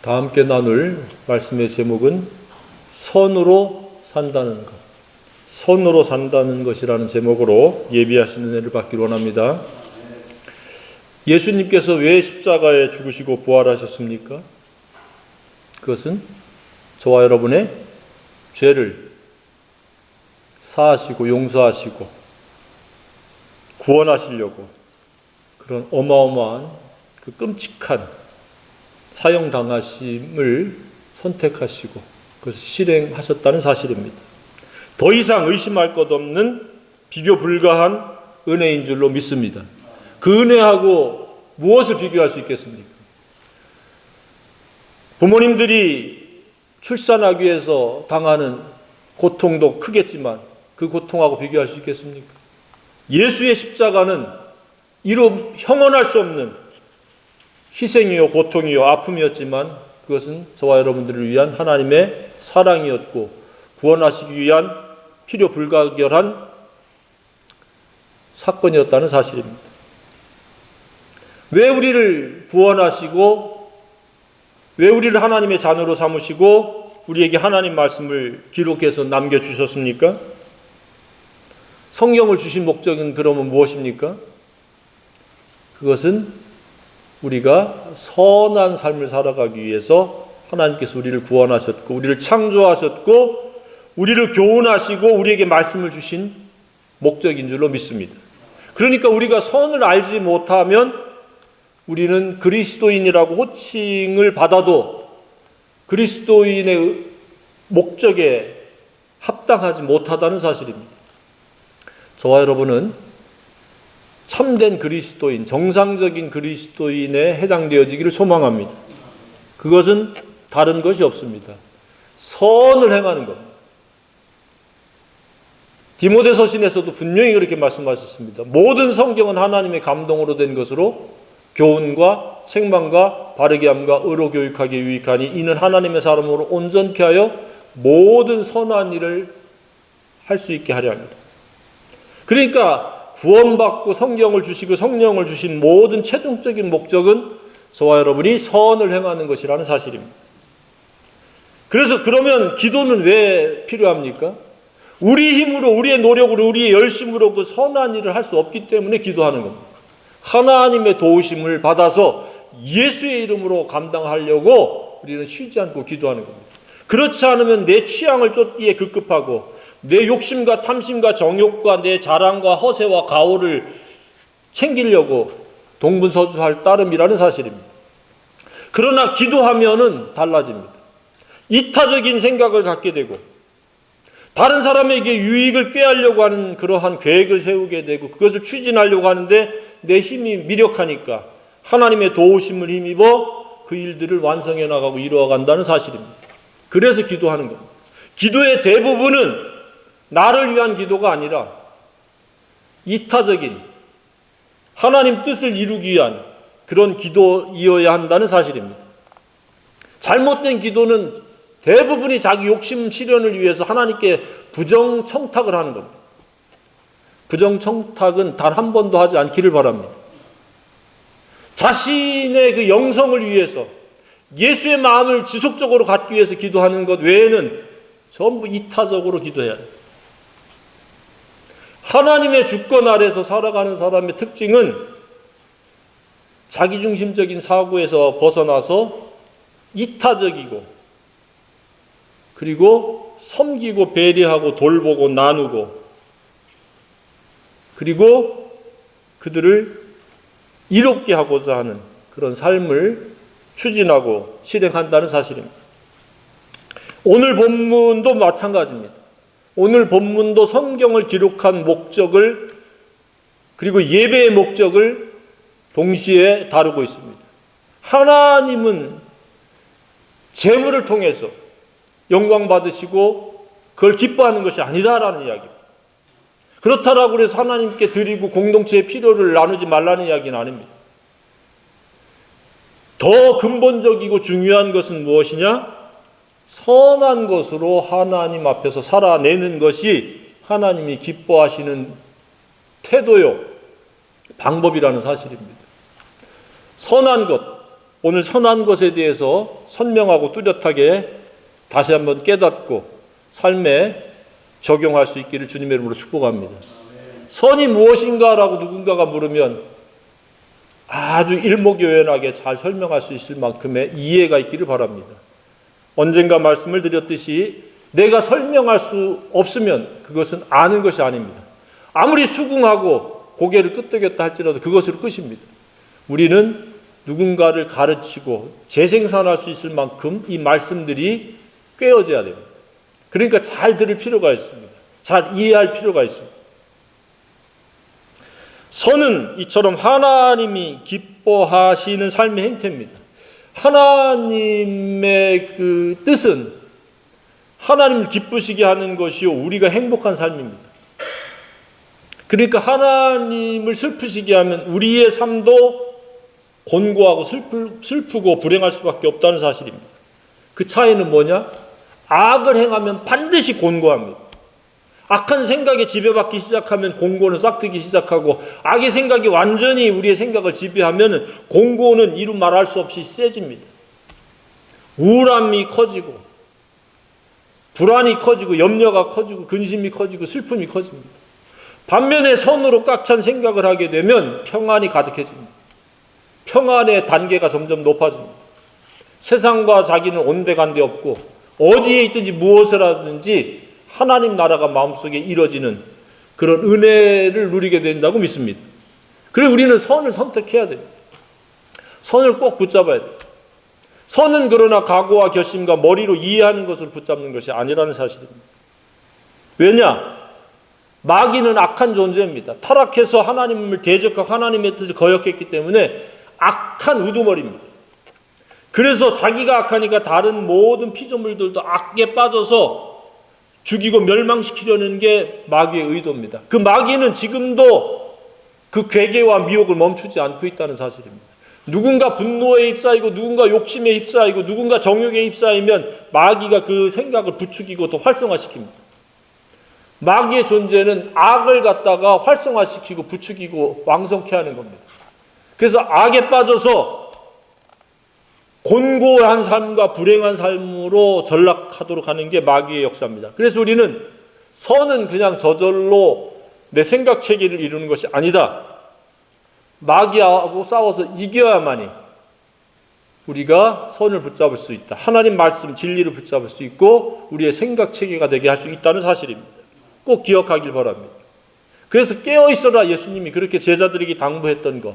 다 함께 나눌 말씀의 제목은 선으로 산다는 것, 선으로 산다는 것이라는 제목으로 예비하시는 은혜를 받기를 원합니다. 예수님께서 왜 십자가에 죽으시고 부활하셨습니까? 그것은 저와 여러분의 죄를 사하시고 용서하시고 구원하시려고 그런 어마어마한 그 끔찍한 사형당하심을 선택하시고 그것을 실행하셨다는 사실입니다. 더 이상 의심할 것 없는 비교 불가한 은혜인 줄로 믿습니다. 그 은혜하고 무엇을 비교할 수 있겠습니까? 부모님들이 출산하기 위해서 당하는 고통도 크겠지만 그 고통하고 비교할 수 있겠습니까? 예수의 십자가는 이루 형언할 수 없는 희생이요 고통이요 아픔이었지만 그것은 저와 여러분들을 위한 하나님의 사랑이었고 구원하시기 위한 필요 불가결한 사건이었다는 사실입니다. 왜 우리를 구원하시고 왜 우리를 하나님의 자녀로 삼으시고 우리에게 하나님 말씀을 기록해서 남겨주셨습니까? 성경을 주신 목적은 그러면 무엇입니까? 그것은 우리가 선한 삶을 살아가기 위해서 하나님께서 우리를 구원하셨고 우리를 창조하셨고 우리를 교훈하시고 우리에게 말씀을 주신 목적인 줄로 믿습니다. 그러니까 우리가 선을 알지 못하면 우리는 그리스도인이라고 호칭을 받아도 그리스도인의 목적에 합당하지 못하다는 사실입니다. 저와 여러분은 참된 그리스도인, 정상적인 그리스도인에 해당되어지기를 소망합니다. 그것은 다른 것이 없습니다. 선을 행하는 겁니다. 디모데서신에서도 분명히 그렇게 말씀하셨습니다. 모든 성경은 하나님의 감동으로 된 것으로 교훈과 책망과 바르게 함과 의로 교육하기에 유익하니 이는 하나님의 사람으로 온전케 하여 모든 선한 일을 할 수 있게 하려 합니다. 그러니까 구원받고 성경을 주시고 성령을 주신 모든 최종적인 목적은 저와 여러분이 선을 행하는 것이라는 사실입니다. 그래서 그러면 기도는 왜 필요합니까? 우리 힘으로 우리의 노력으로 우리의 열심으로 그 선한 일을 할 수 없기 때문에 기도하는 겁니다. 하나님의 도우심을 받아서 예수의 이름으로 감당하려고 우리는 쉬지 않고 기도하는 겁니다. 그렇지 않으면 내 취향을 쫓기에 급급하고 내 욕심과 탐심과 정욕과 내 자랑과 허세와 가오를 챙기려고 동분서주할 따름이라는 사실입니다. 그러나 기도하면은 달라집니다. 이타적인 생각을 갖게 되고 다른 사람에게 유익을 꾀하려고 하는 그러한 계획을 세우게 되고 그것을 추진하려고 하는데 내 힘이 미력하니까 하나님의 도우심을 힘입어 그 일들을 완성해 나가고 이루어간다는 사실입니다. 그래서 기도하는 겁니다. 기도의 대부분은 나를 위한 기도가 아니라 이타적인 하나님 뜻을 이루기 위한 그런 기도이어야 한다는 사실입니다. 잘못된 기도는 대부분이 자기 욕심 실현을 위해서 하나님께 부정청탁을 하는 겁니다. 부정청탁은 단 한 번도 하지 않기를 바랍니다. 자신의 그 영성을 위해서 예수의 마음을 지속적으로 갖기 위해서 기도하는 것 외에는 전부 이타적으로 기도해야 해요. 하나님의 주권 아래서 살아가는 사람의 특징은 자기중심적인 사고에서 벗어나서 이타적이고 그리고 섬기고 배려하고 돌보고 나누고 그리고 그들을 이롭게 하고자 하는 그런 삶을 추진하고 실행한다는 사실입니다. 오늘 본문도 마찬가지입니다. 오늘 본문도 성경을 기록한 목적을 그리고 예배의 목적을 동시에 다루고 있습니다. 하나님은 재물을 통해서 영광 받으시고 그걸 기뻐하는 것이 아니다라는 이야기입니다. 그렇다라고 해서 하나님께 드리고 공동체의 필요를 나누지 말라는 이야기는 아닙니다. 더 근본적이고 중요한 것은 무엇이냐? 선한 것으로 하나님 앞에서 살아내는 것이 하나님이 기뻐하시는 태도요, 방법이라는 사실입니다. 선한 것, 오늘 선한 것에 대해서 선명하고 뚜렷하게 다시 한번 깨닫고 삶에 적용할 수 있기를 주님의 이름으로 축복합니다. 선이 무엇인가라고 누군가가 물으면 아주 일목요연하게 잘 설명할 수 있을 만큼의 이해가 있기를 바랍니다. 언젠가 말씀을 드렸듯이 내가 설명할 수 없으면 그것은 아는 것이 아닙니다. 아무리 수긍하고 고개를 끄덕였다 할지라도 그것으로 끝입니다. 우리는 누군가를 가르치고 재생산할 수 있을 만큼 이 말씀들이 꿰어져야 됩니다. 그러니까 잘 들을 필요가 있습니다. 잘 이해할 필요가 있습니다. 선은 이처럼 하나님이 기뻐하시는 삶의 행태입니다. 하나님의 그 뜻은 하나님을 기쁘시게 하는 것이요 우리가 행복한 삶입니다. 그러니까 하나님을 슬프시게 하면 우리의 삶도 곤고하고 슬프고 불행할 수밖에 없다는 사실입니다. 그 차이는 뭐냐? 악을 행하면 반드시 곤고합니다. 악한 생각에 지배받기 시작하면 공고는 싹트기 시작하고, 악의 생각이 완전히 우리의 생각을 지배하면 공고는 이루 말할 수 없이 세집니다. 우울함이 커지고 불안이 커지고 염려가 커지고 근심이 커지고 슬픔이 커집니다. 반면에 선으로 꽉 찬 생각을 하게 되면 평안이 가득해집니다. 평안의 단계가 점점 높아집니다. 세상과 자기는 온데간데 없고 어디에 있든지 무엇을 하든지 하나님 나라가 마음속에 이루어지는 그런 은혜를 누리게 된다고 믿습니다. 그래서 우리는 선을 선택해야 됩니다. 선을 꼭 붙잡아야 됩니다. 선은 그러나 각오와 결심과 머리로 이해하는 것을 붙잡는 것이 아니라는 사실입니다. 왜냐? 마귀는 악한 존재입니다. 타락해서 하나님을 대적하고 하나님의 뜻을 거역했기 때문에 악한 우두머리입니다. 그래서 자기가 악하니까 다른 모든 피조물들도 악에 빠져서 죽이고 멸망시키려는 게 마귀의 의도입니다. 그 마귀는 지금도 그 괴계와 미혹을 멈추지 않고 있다는 사실입니다. 누군가 분노에 휩싸이고 누군가 욕심에 휩싸이고 누군가 정욕에 휩싸이면 마귀가 그 생각을 부추기고 더 활성화시킵니다. 마귀의 존재는 악을 갖다가 활성화시키고 부추기고 왕성케 하는 겁니다. 그래서 악에 빠져서 곤고한 삶과 불행한 삶으로 전락하도록 하는 게 마귀의 역사입니다. 그래서 우리는 선은 그냥 저절로 내 생각 체계를 이루는 것이 아니다. 마귀하고 싸워서 이겨야만이 우리가 선을 붙잡을 수 있다. 하나님 말씀 진리를 붙잡을 수 있고 우리의 생각 체계가 되게 할 수 있다는 사실입니다. 꼭 기억하길 바랍니다. 그래서 깨어있어라 예수님이 그렇게 제자들에게 당부했던 것.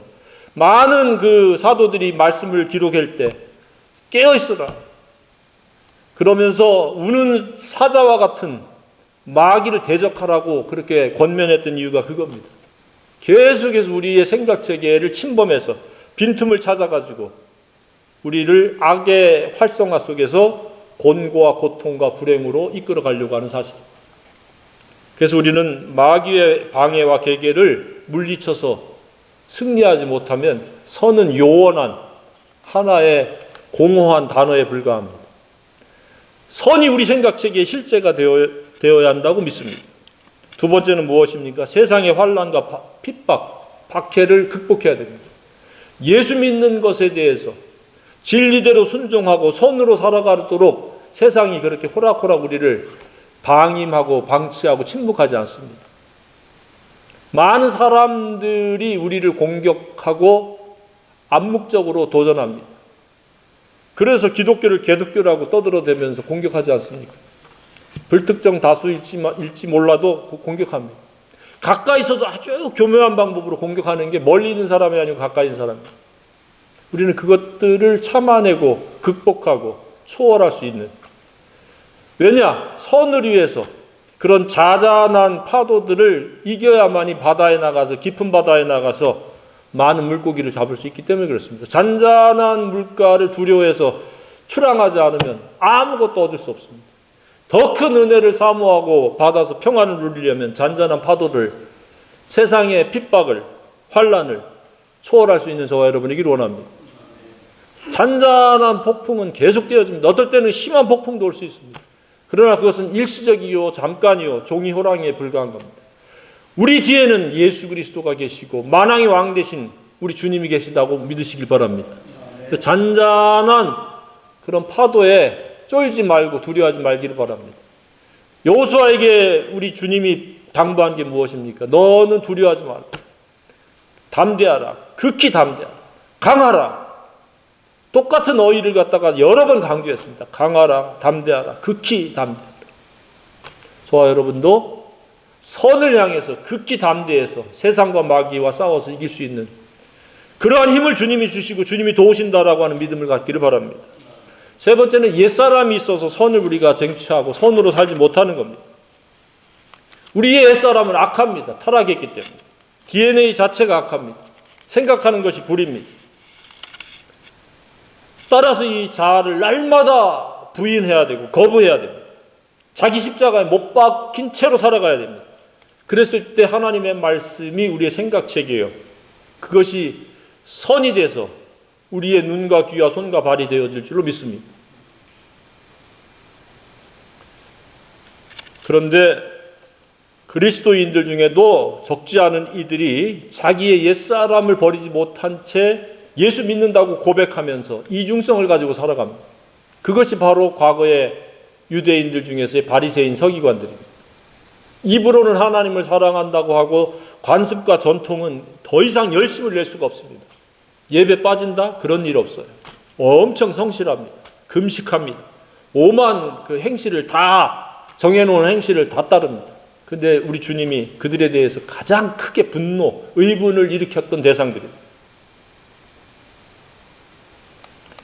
많은 그 사도들이 말씀을 기록할 때 깨어있어라. 그러면서 우는 사자와 같은 마귀를 대적하라고 그렇게 권면했던 이유가 그겁니다. 계속해서 우리의 생각체계를 침범해서 빈틈을 찾아가지고 우리를 악의 활성화 속에서 곤고와 고통과 불행으로 이끌어가려고 하는 사실. 그래서 우리는 마귀의 방해와 계계를 물리쳐서 승리하지 못하면 선은 요원한 하나의 공허한 단어에 불과합니다. 선이 우리 생각체계의 실제가 되어야 한다고 믿습니다. 두 번째는 무엇입니까? 세상의 환난과 핍박, 박해를 극복해야 됩니다. 예수 믿는 것에 대해서 진리대로 순종하고 선으로 살아가도록 세상이 그렇게 호락호락 우리를 방임하고 방치하고 침묵하지 않습니다. 많은 사람들이 우리를 공격하고 암묵적으로 도전합니다. 그래서 기독교를 개독교라고 떠들어대면서 공격하지 않습니까? 불특정 다수일지 몰라도 공격합니다. 가까이서도 아주 교묘한 방법으로 공격하는 게 멀리 있는 사람이 아니고 가까이 있는 사람입니다. 우리는 그것들을 참아내고 극복하고 초월할 수 있는, 왜냐? 선을 위해서 그런 자잔한 파도들을 이겨야만이 바다에 나가서 깊은 바다에 나가서 많은 물고기를 잡을 수 있기 때문에 그렇습니다. 잔잔한 물가를 두려워해서 출항하지 않으면 아무것도 얻을 수 없습니다. 더 큰 은혜를 사모하고 받아서 평안을 누리려면 잔잔한 파도를, 세상의 핍박을, 환난을 초월할 수 있는 저와 여러분이기를 원합니다. 잔잔한 폭풍은 계속되어집니다. 어떨 때는 심한 폭풍도 올 수 있습니다. 그러나 그것은 일시적이요 잠깐이요 종이 호랑이에 불과한 겁니다. 우리 뒤에는 예수 그리스도가 계시고 만왕의 왕 되신 우리 주님이 계시다고 믿으시길 바랍니다. 그 잔잔한 그런 파도에 쫄지 말고 두려워하지 말기를 바랍니다. 여호수아에게 우리 주님이 당부한 게 무엇입니까? 너는 두려워하지 말라. 담대하라. 극히 담대하라. 강하라. 똑같은 어휘를 갖다가 여러 번 강조했습니다. 강하라, 담대하라, 극히 담대하라. 저와 여러분도 선을 향해서 극히 담대해서 세상과 마귀와 싸워서 이길 수 있는 그러한 힘을 주님이 주시고 주님이 도우신다라고 하는 믿음을 갖기를 바랍니다. 세 번째는 옛사람이 있어서 선을 우리가 쟁취하고 선으로 살지 못하는 겁니다. 우리의 옛사람은 악합니다. 타락했기 때문에. DNA 자체가 악합니다. 생각하는 것이 불입니다. 따라서 이 자아를 날마다 부인해야 되고 거부해야 됩니다. 자기 십자가에 못 박힌 채로 살아가야 됩니다. 그랬을 때 하나님의 말씀이 우리의 생각체계요. 그것이 선이 돼서 우리의 눈과 귀와 손과 발이 되어질 줄로 믿습니다. 그런데 그리스도인들 중에도 적지 않은 이들이 자기의 옛사람을 버리지 못한 채 예수 믿는다고 고백하면서 이중성을 가지고 살아갑니다. 그것이 바로 과거의 유대인들 중에서의 바리새인 서기관들입니다. 입으로는 하나님을 사랑한다고 하고 관습과 전통은 더 이상 열심을 낼 수가 없습니다. 예배 빠진다? 그런 일 없어요. 엄청 성실합니다. 금식합니다. 오만 그 행실을 다 정해놓은 행실을 다 따릅니다. 근데 우리 주님이 그들에 대해서 가장 크게 분노, 의분을 일으켰던 대상들입니다.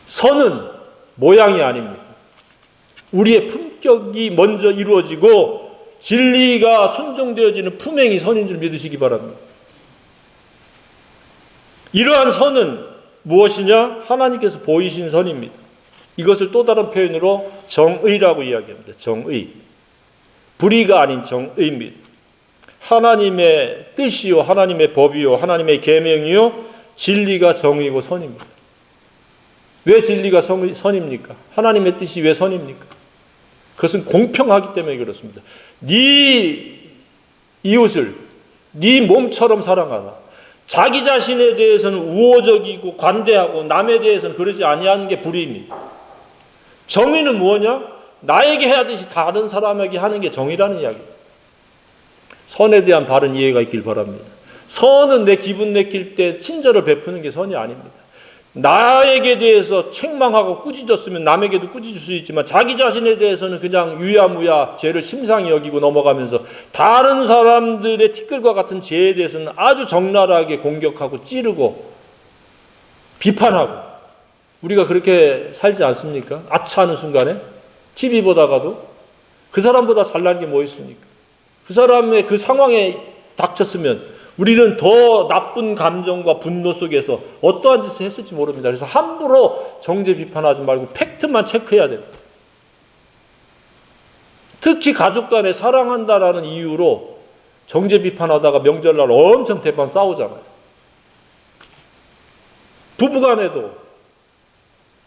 선은 모양이 아닙니다. 우리의 품격이 먼저 이루어지고 진리가 순종되어지는 품행이 선인 줄 믿으시기 바랍니다. 이러한 선은 무엇이냐? 하나님께서 보이신 선입니다. 이것을 또 다른 표현으로 정의라고 이야기합니다. 정의. 불의가 아닌 정의입니다. 하나님의 뜻이요, 하나님의 법이요, 하나님의 계명이요, 진리가 정의고 선입니다. 왜 진리가 선입니까? 하나님의 뜻이 왜 선입니까? 그것은 공평하기 때문에 그렇습니다. 네 이웃을 네 몸처럼 사랑하라. 자기 자신에 대해서는 우호적이고 관대하고 남에 대해서는 그러지 아니하는 게 불의입니다. 정의는 뭐냐? 나에게 해야듯이 다른 사람에게 하는 게 정의라는 이야기입니다. 선에 대한 바른 이해가 있길 바랍니다. 선은 내 기분 내킬 때 친절을 베푸는 게 선이 아닙니다. 나에게 대해서 책망하고 꾸짖었으면 남에게도 꾸짖을 수 있지만 자기 자신에 대해서는 그냥 유야무야 죄를 심상히 여기고 넘어가면서 다른 사람들의 티끌과 같은 죄에 대해서는 아주 적나라하게 공격하고 찌르고 비판하고 우리가 그렇게 살지 않습니까? 아차하는 순간에 TV 보다가도 그 사람보다 잘난 게 뭐 있습니까? 그 사람의 그 상황에 닥쳤으면 우리는 더 나쁜 감정과 분노 속에서 어떠한 짓을 했을지 모릅니다. 그래서 함부로 정죄 비판하지 말고 팩트만 체크해야 됩니다. 특히 가족 간에 사랑한다라는 이유로 정죄 비판하다가 명절날 엄청 대판 싸우잖아요. 부부 간에도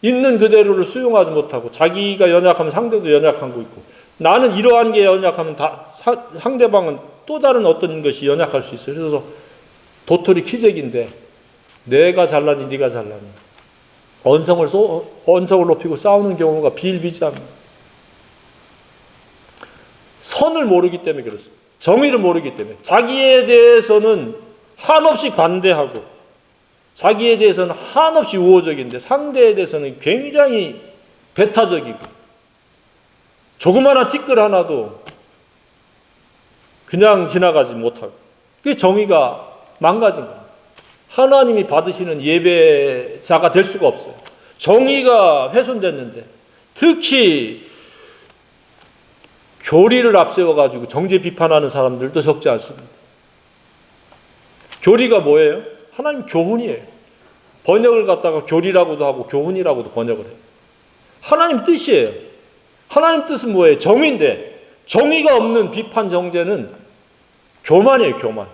있는 그대로를 수용하지 못하고 자기가 연약하면 상대도 연약한 거 있고 나는 이러한 게 연약하면 상대방은 또 다른 어떤 것이 연약할 수 있어요. 그래서 도토리 키재기인데 내가 잘나니 네가 잘나니 언성을 높이고 싸우는 경우가 비일비재합니다. 선을 모르기 때문에 그렇습니다. 정의를 모르기 때문에 자기에 대해서는 한없이 관대하고 자기에 대해서는 한없이 우호적인데 상대에 대해서는 굉장히 배타적이고 조그마한 티끌 하나도 그냥 지나가지 못하고 그게 정의가 망가진 겁니다. 하나님이 받으시는 예배자가 될 수가 없어요. 정의가 훼손됐는데 특히 교리를 앞세워가지고 정죄 비판하는 사람들도 적지 않습니다. 교리가 뭐예요? 하나님 교훈이에요. 번역을 갖다가 교리라고도 하고 교훈이라고도 번역을 해요. 하나님 뜻이에요. 하나님 뜻은 뭐예요? 정의인데 정의가 없는 비판 정죄는 교만이에요. 교만.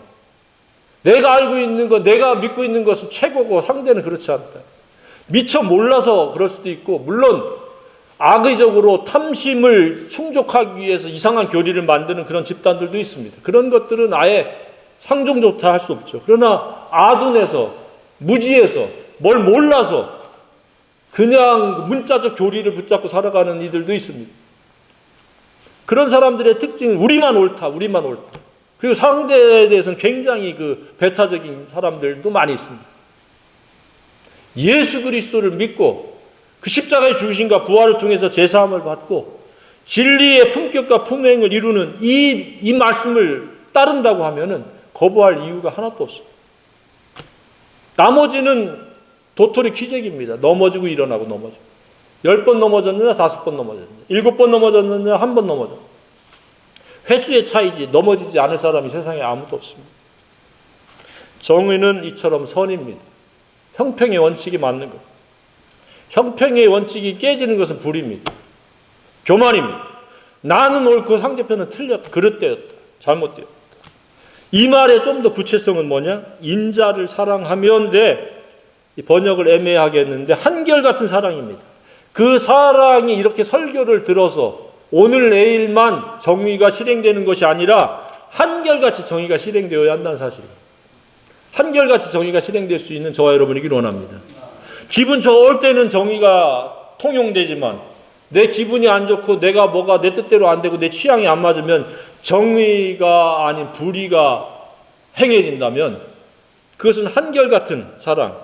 내가 알고 있는 것, 내가 믿고 있는 것은 최고고 상대는 그렇지 않다. 미처 몰라서 그럴 수도 있고 물론 악의적으로 탐심을 충족하기 위해서 이상한 교리를 만드는 그런 집단들도 있습니다. 그런 것들은 아예 상종조차 할 수 없죠. 그러나 아둔해서 무지해서 뭘 몰라서 그냥 문자적 교리를 붙잡고 살아가는 이들도 있습니다. 그런 사람들의 특징은 우리만 옳다. 그리고 상대에 대해서는 굉장히 배타적인 사람들도 많이 있습니다. 예수 그리스도를 믿고 그 십자가의 죽으심과 부활을 통해서 제사함을 받고 진리의 품격과 품행을 이루는 이 말씀을 따른다고 하면은 거부할 이유가 하나도 없습니다. 나머지는 도토리 키재기입니다. 넘어지고 일어나고 넘어지고. 10번 넘어졌느냐 5번 넘어졌느냐 7번 넘어졌느냐 1번 넘어졌느냐. 횟수의 차이지 넘어지지 않을 사람이 세상에 아무도 없습니다. 정의는 이처럼 선입니다. 형평의 원칙이 맞는 것. 형평의 원칙이 깨지는 것은 불입니다. 교만입니다. 나는 옳고 상대편은 틀렸다. 그릇되었다. 잘못되었다. 이 말의 좀 더 구체성은 뭐냐? 인자를 사랑하면 돼. 이 번역을 애매하게 했는데 한결같은 사랑입니다. 그 사랑이 이렇게 설교를 들어서 오늘 내일만 정의가 실행되는 것이 아니라 한결같이 정의가 실행되어야 한다는 사실입니다. 한결같이 정의가 실행될 수 있는 저와 여러분이길 원합니다. 기분 좋을 때는 정의가 통용되지만 내 기분이 안 좋고 내가 뭐가 내 뜻대로 안 되고 내 취향이 안 맞으면 정의가 아닌 불의가 행해진다면 그것은 한결같은 사랑,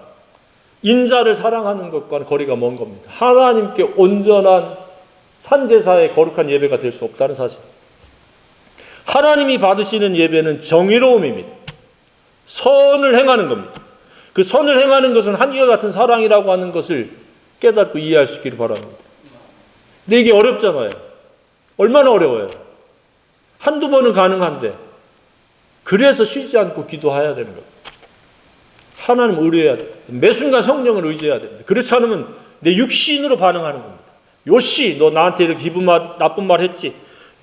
인자를 사랑하는 것과는 거리가 먼 겁니다. 하나님께 온전한 산제사의 거룩한 예배가 될 수 없다는 사실. 하나님이 받으시는 예배는 정의로움입니다. 선을 행하는 겁니다. 그 선을 행하는 것은 한결같은 사랑이라고 하는 것을 깨닫고 이해할 수 있기를 바랍니다. 근데 이게 어렵잖아요. 얼마나 어려워요. 한두 번은 가능한데 그래서 쉬지 않고 기도해야 되는 겁니다. 하나님 의뢰해야 돼요. 매 순간 성령을 의지해야 됩니다. 그렇지 않으면 내 육신으로 반응하는 겁니다. 요씨 너 나한테 이렇게 나쁜 말 했지.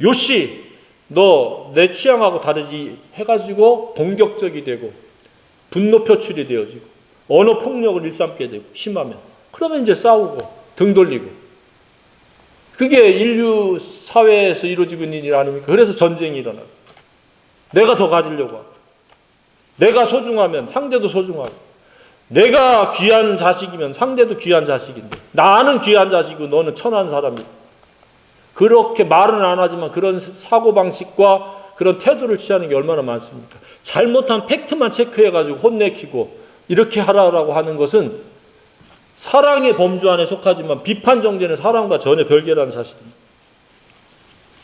요씨 너 내 취향하고 다르지 해가지고 공격적이 되고 분노 표출이 되어지고 언어 폭력을 일삼게 되고 심하면 그러면 이제 싸우고 등 돌리고 그게 인류 사회에서 이루어지고 있는 일 아닙니까? 그래서 전쟁이 일어나고 내가 더 가지려고 하고 내가 소중하면 상대도 소중하고 내가 귀한 자식이면 상대도 귀한 자식인데 나는 귀한 자식이고 너는 천한 사람이고 그렇게 말은 안 하지만 그런 사고방식과 그런 태도를 취하는 게 얼마나 많습니까? 잘못한 팩트만 체크해가지고 혼내키고 이렇게 하라고 하는 것은 사랑의 범주 안에 속하지만 비판 정죄는 사랑과 전혀 별개라는 사실입니다.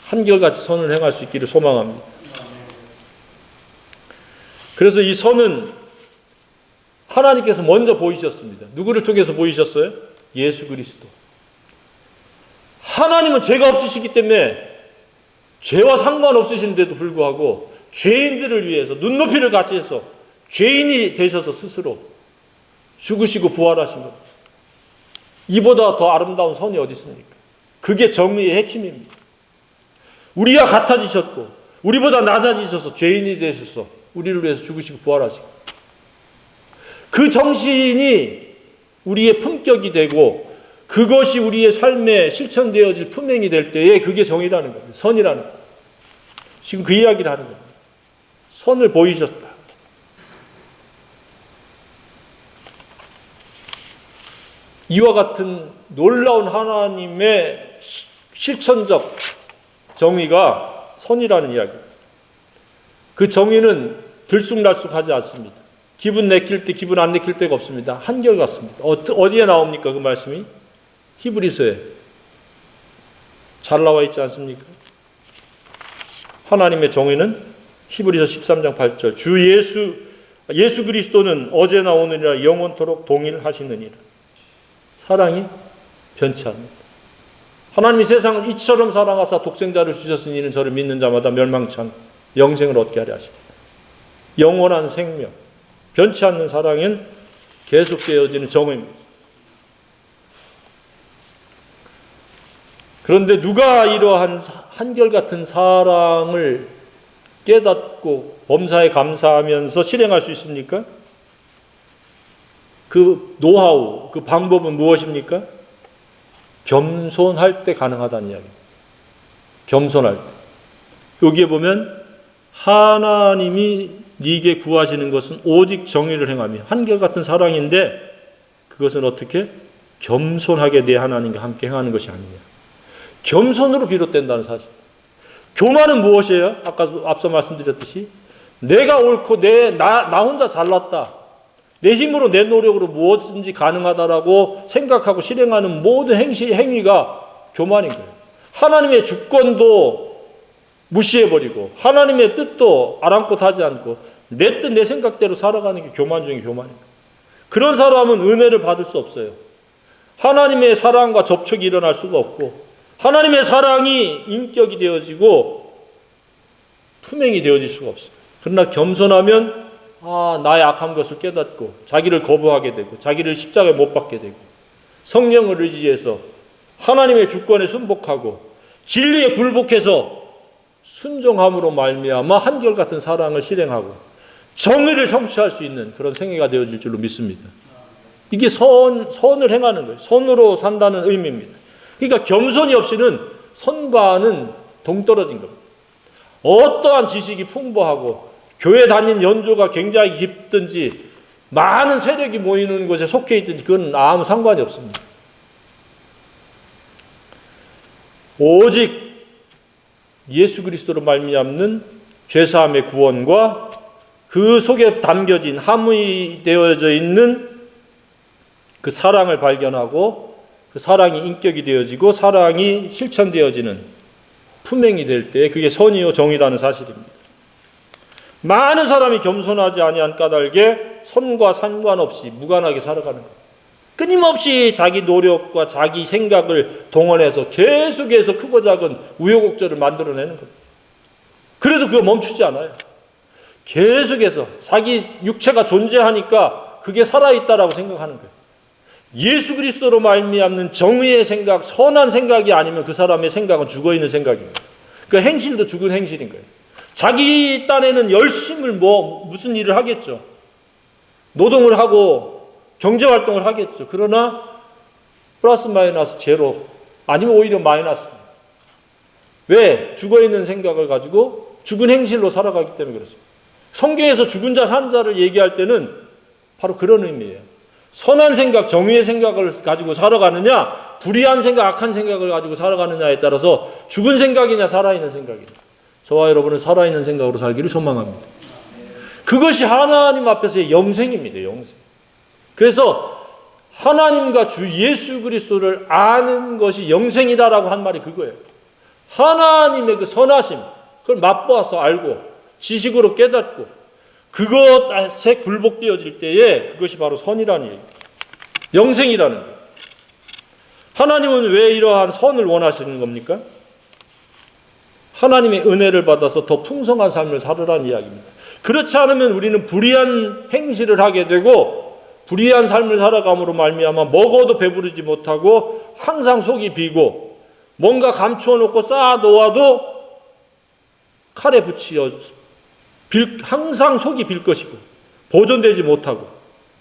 한결같이 선을 행할 수 있기를 소망합니다. 그래서 이 선은 하나님께서 먼저 보이셨습니다. 누구를 통해서 보이셨어요? 예수 그리스도. 하나님은 죄가 없으시기 때문에 죄와 상관없으신데도 불구하고 죄인들을 위해서 눈높이를 같이 해서 죄인이 되셔서 스스로 죽으시고 부활하신 겁니다. 이보다 더 아름다운 선이 어디 있습니까? 그게 정의의 핵심입니다. 우리와 같아지셨고 우리보다 낮아지셔서 죄인이 되셔서 우리를 위해서 죽으시고 부활하시고 그 정신이 우리의 품격이 되고 그것이 우리의 삶에 실천되어질 품행이 될 때에 그게 정의라는 겁니다. 선이라는 겁니다. 지금 그 이야기를 하는 겁니다. 선을 보이셨다. 이와 같은 놀라운 하나님의 실천적 정의가 선이라는 이야기입니다. 그 정의는 들쑥날쑥하지 않습니다. 기분 내킬 때 기분 안 내킬 때가 없습니다. 한결같습니다. 어디에 나옵니까 그 말씀이? 히브리서에 잘 나와 있지 않습니까? 하나님의 정의는 히브리서 13장 8절 주 예수 그리스도는 어제나 오늘이라 영원토록 동일하시느니라. 사랑이 변치 않는다. 하나님이 세상을 이처럼 사랑하사 독생자를 주셨으니 이는 저를 믿는 자마다 멸망치 않고 영생을 얻게 하려 하시니 영원한 생명 변치 않는 사랑은 계속되어지는 정의입니다. 그런데 누가 이러한 한결같은 사랑을 깨닫고 범사에 감사하면서 실행할 수 있습니까? 그 노하우, 그 방법은 무엇입니까? 겸손할 때 가능하다는 이야기입니다. 겸손할 때. 여기에 보면 하나님이 네게 구하시는 것은 오직 정의를 행하며 한결같은 사랑인데 그것은 어떻게? 겸손하게 내 하나님과 함께 행하는 것이 아니냐. 겸손으로 비롯된다는 사실. 교만은 무엇이에요? 앞서 말씀드렸듯이 내가 옳고 나 혼자 잘났다. 내 힘으로 내 노력으로 무엇인지 가능하다라고 생각하고 실행하는 모든 행위가 교만인 거예요. 하나님의 주권도 무시해버리고 하나님의 뜻도 아랑곳하지 않고 내 뜻 내 생각대로 살아가는 게 교만 중에 교만입니다. 그런 사람은 은혜를 받을 수 없어요. 하나님의 사랑과 접촉이 일어날 수가 없고 하나님의 사랑이 인격이 되어지고 품행이 되어질 수가 없어요. 그러나 겸손하면 나의 악한 것을 깨닫고 자기를 거부하게 되고 자기를 십자가에 못 박게 되고 성령을 의지해서 하나님의 주권에 순복하고 진리에 굴복해서 순종함으로 말미암아 한결같은 사랑을 실행하고 정의를 성취할 수 있는 그런 생애가 되어질 줄로 믿습니다. 이게 선을 행하는 거예요. 선으로 산다는 의미입니다. 그러니까 겸손이 없이는 선과는 동떨어진 겁니다. 어떠한 지식이 풍부하고 교회 다닌 연조가 굉장히 깊든지 많은 세력이 모이는 곳에 속해 있든지 그건 아무 상관이 없습니다. 오직 예수 그리스도로 말미암는 죄사함의 구원과 그 속에 담겨진 함의되어져 있는 그 사랑을 발견하고 그 사랑이 인격이 되어지고 사랑이 실천되어지는 품행이 될 때 그게 선이요 정의라는 사실입니다. 많은 사람이 겸손하지 아니한 까닭에 선과 상관없이 무관하게 살아가는 것. 끊임없이 자기 노력과 자기 생각을 동원해서 계속해서 크고 작은 우여곡절을 만들어내는 겁니다. 그래도 그거 멈추지 않아요. 계속해서 자기 육체가 존재하니까 그게 살아있다라고 생각하는 거예요. 예수 그리스도로 말미암는 정의의 생각, 선한 생각이 아니면 그 사람의 생각은 죽어있는 생각입니다. 그 행실도 죽은 행실인 거예요. 자기 딴에는 열심을 무슨 일을 하겠죠. 노동을 하고 경제활동을 하겠죠. 그러나 플러스 마이너스 제로 아니면 오히려 마이너스입니다. 왜? 죽어있는 생각을 가지고 죽은 행실로 살아가기 때문에 그렇습니다. 성경에서 죽은 자 산 자를 얘기할 때는 바로 그런 의미예요. 선한 생각, 정의의 생각을 가지고 살아가느냐 불의한 생각, 악한 생각을 가지고 살아가느냐에 따라서 죽은 생각이냐 살아있는 생각이냐. 저와 여러분은 살아있는 생각으로 살기를 소망합니다. 그것이 하나님 앞에서의 영생입니다. 영생. 그래서 하나님과 주 예수 그리스도를 아는 것이 영생이다라고 한 말이 그거예요. 하나님의 그 선하심, 그걸 맛보아서 알고 지식으로 깨닫고 그것에 굴복되어질 때에 그것이 바로 선이라는 얘기예요. 영생이라는 거예요. 하나님은 왜 이러한 선을 원하시는 겁니까? 하나님의 은혜를 받아서 더 풍성한 삶을 살으라는 이야기입니다. 그렇지 않으면 우리는 불의한 행실을 하게 되고 불의한 삶을 살아감으로 말미암아 먹어도 배부르지 못하고 항상 속이 비고 뭔가 감추어 놓고 쌓아 놓아도 칼에 붙여 항상 속이 빌 것이고 보존되지 못하고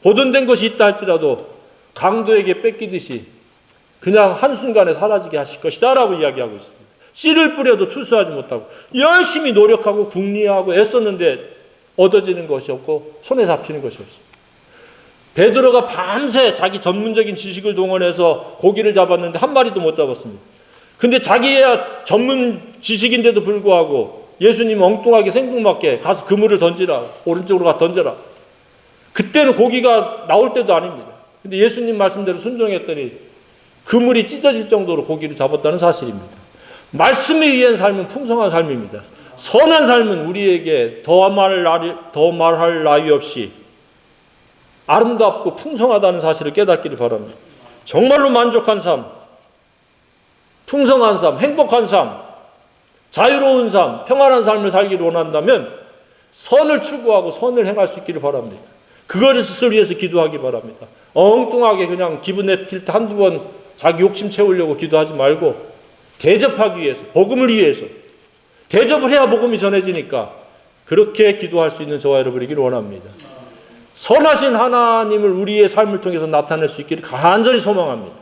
보존된 것이 있다 할지라도 강도에게 뺏기듯이 그냥 한순간에 사라지게 하실 것이다 라고 이야기하고 있습니다. 씨를 뿌려도 출수하지 못하고 열심히 노력하고 궁리하고 애썼는데 얻어지는 것이 없고 손에 잡히는 것이 없습니다. 베드로가 밤새 자기 전문적인 지식을 동원해서 고기를 잡았는데 한 마리도 못 잡았습니다. 근데 자기의 전문 지식인데도 불구하고 예수님 엉뚱하게 생뚱맞게 가서 그물을 던지라. 오른쪽으로 가 던져라. 그때는 고기가 나올 때도 아닙니다. 근데 예수님 말씀대로 순종했더니 그물이 찢어질 정도로 고기를 잡았다는 사실입니다. 말씀에 의한 삶은 풍성한 삶입니다. 선한 삶은 우리에게 더 말할 나위 없이 아름답고 풍성하다는 사실을 깨닫기를 바랍니다. 정말로 만족한 삶, 풍성한 삶, 행복한 삶, 자유로운 삶, 평안한 삶을 살기를 원한다면 선을 추구하고 선을 행할 수 있기를 바랍니다. 그것을 위해서 기도하기 바랍니다. 엉뚱하게 그냥 기분 내킬 때 한두 번 자기 욕심 채우려고 기도하지 말고 대접하기 위해서, 복음을 위해서 대접을 해야 복음이 전해지니까 그렇게 기도할 수 있는 저와 여러분이기를 원합니다. 선하신 하나님을 우리의 삶을 통해서 나타낼 수 있기를 간절히 소망합니다.